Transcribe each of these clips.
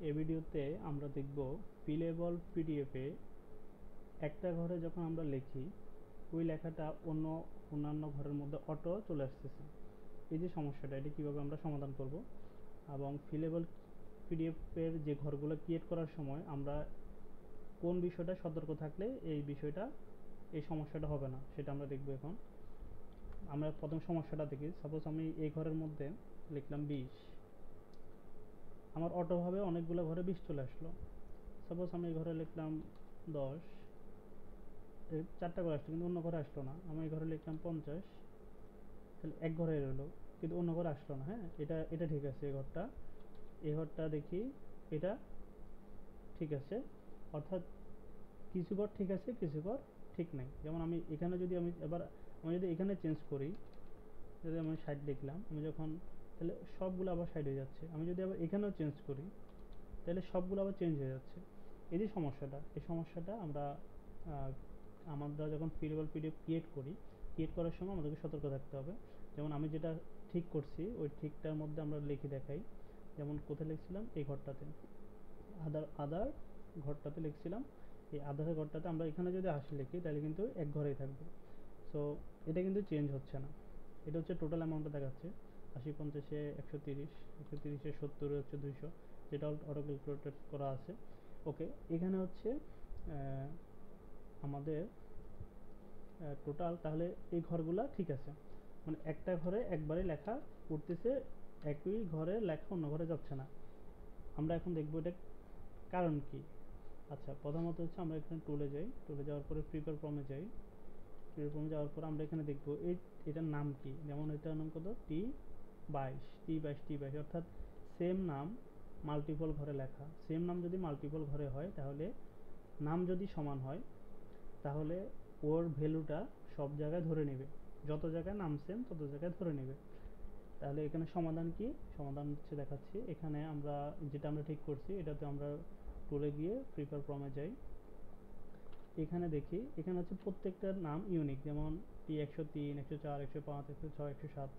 এই ভিডিওতে আমরা দেখব ফিলেবল পিডিএফে একটা ঘরে যখন আমরা লিখি ওই লেখাটা অন্যান্য ঘরের মধ্যে অটো চলে আসতেছে। এই যে সমস্যাটা, এটা কিভাবে আমরা সমাধান করব, এবং ফিলেবল পিডিএফের যে ঘরগুলো ক্রিয়েট করার সময় আমরা কোন বিষয়টা সতর্ক থাকলে এই সমস্যাটা হবে না, সেটা আমরা দেখব এখন। আমরা প্রথম সমস্যাটা দেখি। সাপোজ আমি এই ঘরের মধ্যে লিখলাম 20, আমার অটোভাবে অনেকগুলো ঘরে 20 চলে আসলো। সাপোজ আমি এই ঘরে লিখলাম 10, চারটা ঘরে আসলো কিন্তু অন্য ঘরে আসলো না। আমি এই ঘরে লিখলাম 50, তাহলে এক ঘরে রইলো কিন্তু অন্য ঘরে আসলো না। হ্যাঁ, এটা এটা ঠিক আছে। এই ঘরটা দেখি, এটা ঠিক আছে। অর্থাৎ কিছু ঘর ঠিক আছে, কিছু ঘর ঠিক নেই। যেমন আমি এখানে যদি আমি যদি এখানে চেঞ্জ করি, যদি আমি 60 লিখলাম, আমি যখন, তাহলে সবগুলো আবার 60 হয়ে যাচ্ছে। আমি যদি আবার এখানেও চেঞ্জ করি, তাহলে সবগুলো আবার চেঞ্জ হয়ে যাচ্ছে। এই যে সমস্যাটা, এই সমস্যাটা আমরা যখন ফিলেবল পিডিএফ ক্রিয়েট করার সময় আমাদেরকে সতর্ক থাকতে হবে। যেমন আমি যেটা ঠিক করছি ওই ঠিকটার মধ্যে আমরা লিখে দেখাই। যেমন কোথায় লিখছিলাম, এই ঘরটাতে আদার ঘরটাতে লিখছিলাম। এই আধারের ঘরটাতে আমরা এখানে যদি 80 লিখি তাহলে কিন্তু এক ঘরেই থাকবে। সো এটা কিন্তু চেঞ্জ হচ্ছে না। এটা হচ্ছে টোটাল অ্যামাউন্টটা দেখাচ্ছে 80, 50-এ 130, 130-এ 70-এ হচ্ছে 200, যেটা অটো ক্যালকুলেটেড করা আছে। ওকে, এখানে হচ্ছে আমাদের টোটাল, তাহলে এই ঘরগুলা ঠিক আছে। মানে একটা ঘরে একবারে লেখা উঠতেছে, একই ঘরে লেখা অন্য ঘরে যাচ্ছে না। আমরা এখন দেখবো এটা কারণ কি। আচ্ছা, প্রথমত হচ্ছে আমরা এখানে টুলে যাওয়ার পরে প্রিপেয়ার ফর্মে যাই। প্রিপেয়ার ফর্মে যাওয়ার পর আমরা এখানে দেখবো এটার নাম কি। যেমন এটার নাম কত, টি 22, অর্থাৎ সেম নাম মাল্টিপল ঘরে লেখা। সেম নাম যদি মাল্টিপল ঘরে হয়, তাহলে নাম যদি সমান হয়, তাহলে ওর ভ্যালুটা সব জায়গায় ধরে নেবে। যত জায়গায় নাম সেম তত জায়গায় ধরে নেবে। তাহলে এখানে সমাধান কি? সমাধান হচ্ছে দেখাচ্ছি। এখানে আমরা ঠিক করছি, এটাতে আমরা টুলে গিয়ে প্রিপেয়ার ফর্মে যাই। এখানে দেখি, এখানে হচ্ছে প্রত্যেকটার নাম ইউনিক। যেমন T103, 104, 105, 106, 107।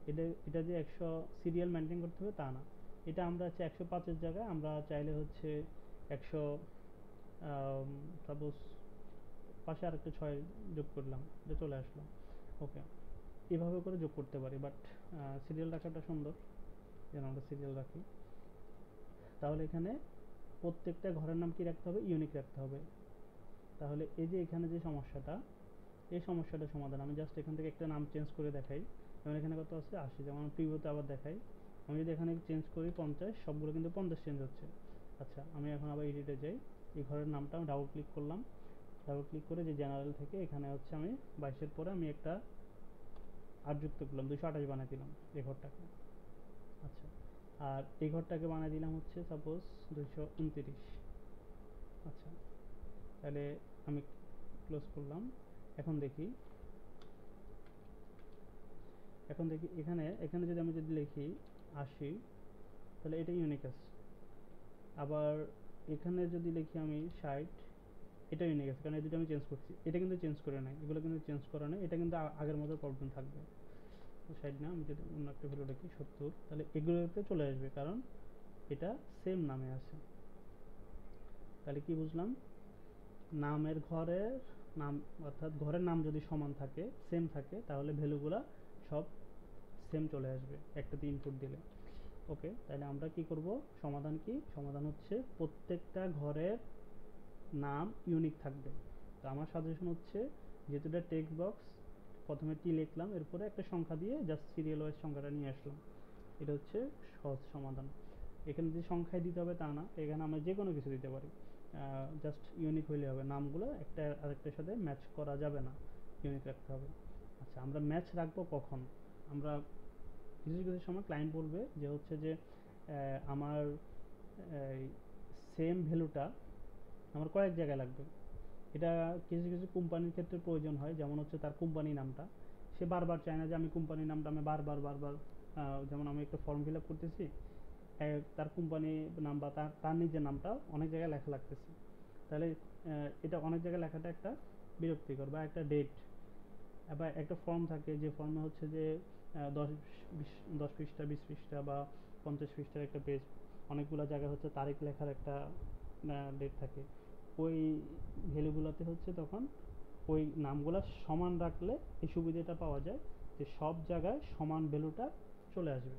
এটা যে 100 সিরিয়াল মেনটেন করতে হবে তা না। এটা আমরা হচ্ছে 105-এর জায়গায় আমরা চাইলে হচ্ছে 100, সাপোজ পাশে আরেকটা 6 যোগ করলাম, এটা চলে আসলো। ওকে, এভাবে করে যোগ করতে পারি। বাট সিরিয়াল রাখাটা সুন্দর, যেন আমরা সিরিয়াল রাখি। তাহলে এখানে প্রত্যেকটা ঘরের নাম কি রাখতে হবে? ইউনিক রাখতে হবে। তাহলে এই যে এখানে যে সমস্যাটা, এই সমস্যাটার সমাধান আমি জাস্ট এখান থেকে একটা নাম চেঞ্জ করে দেখাই। যেমন এখানে কত আছে, 80। যেমন প্রিভিউতে আবার দেখাই, আমি যদি এখানে চেঞ্জ করি 50, সবগুলো কিন্তু 50 চেঞ্জ হচ্ছে। আচ্ছা, আমি এখন আবার এডিটে যাই। এই ঘরের নামটা আমি ডাবল ক্লিক করলাম। ডাবল ক্লিক করে যে জেনারেল থেকে এখানে হচ্ছে আমি 22-এর পরে আমি একটা 8 যুক্ত করলাম, 228 বানিয়ে দিলাম এই ঘরটাকে। আচ্ছা, আর এই ঘরটাকে বানিয়ে দিলাম হচ্ছে সাপোজ 229। আচ্ছা, তাহলে আমি ক্লোজ করলাম। এখন দেখি, এখানে এখানে যদি আমি লিখি 80, তাহলে এটা ইউনিক আছে। আবার এখানে যদি লিখি আমি 60, এটা ইউনিক আছে, কারণ এই দুটো আমি চেঞ্জ করছি। এটা কিন্তু চেঞ্জ করে নাই, এগুলো কিন্তু চেঞ্জ করা নেই, এটা কিন্তু আগের মতো প্রবলেম থাকবে। 60 না, আমি যদি অন্য একটা ভ্যালু লিখি 70, তাহলে এগুলোতে চলে আসবে, কারণ এটা সেম নামে আছে। তাহলে কি বুঝলাম? নামের ঘরের নাম, অর্থাৎ ঘরের নাম যদি সমান থাকে, সেম থাকে, তাহলে ভ্যালুগুলা সব সেম চলে আসবে একটাতে ইনপুট দিলে। ওকে, তাহলে আমরা কি করব? সমাধান কি? সমাধান হচ্ছে প্রত্যেকটা ঘরের নাম ইউনিক থাকবে। তো আমার সাজেশন হচ্ছে, যেহেতু এটা টেক্সট বক্স, প্রথমে টি লিখলাম, এরপরে একটা সংখ্যা দিয়ে জাস্ট সিরিয়াল ওয়াইজ সংখ্যাটা নিয়ে আসলাম। এটা হচ্ছে সহজ সমাধান। এখানে যে সংখ্যায় দিতে হবে তা না, এখানে আমরা যে কোনো কিছু দিতে পারি। জাস্ট ইউনিক হইলে হবে, নামগুলো একটা আরেকটার সাথে ম্যাচ করা যাবে না, ইউনিক রাখতে হবে। আচ্ছা, আমরা ম্যাচ রাখবো কখন? আমরা কিছু কিছু সময় ক্লায়েন্ট বলবে যে হচ্ছে যে আমার সেম ভ্যালুটা আমার কয়েক জায়গায় লাগবে। এটা কিছু কিছু কোম্পানির ক্ষেত্রে প্রয়োজন হয়। যেমন হচ্ছে তার কোম্পানি নামটা সে বারবার চায় না যে আমি কোম্পানির নামটা আমি বারবার বারবার, যেমন আমি একটা ফর্ম ফিল আপ করতেছি, তার কোম্পানি নাম বা তার তার নিজের নামটা অনেক জায়গায় লেখা লাগতেছে। তাহলে এটা অনেক জায়গায় লেখাটা একটা বিরক্তিকর। বা একটা ডেট, বা একটা ফর্ম থাকে যে ফর্মে হচ্ছে যে 10 20 10 পৃষ্ঠা, 20 পৃষ্ঠা বা 50 পৃষ্ঠার একটা পেজ, অনেকগুলো জায়গায় হচ্ছে তারিখ লেখার একটা ডেট থাকে, ওই ভ্যালুগুলোতে হচ্ছে তখন ওই নামগুলা সমান রাখলে এই সুবিধাটা পাওয়া যায় যে সব জায়গায় সমান ভ্যালুটা চলে আসবে।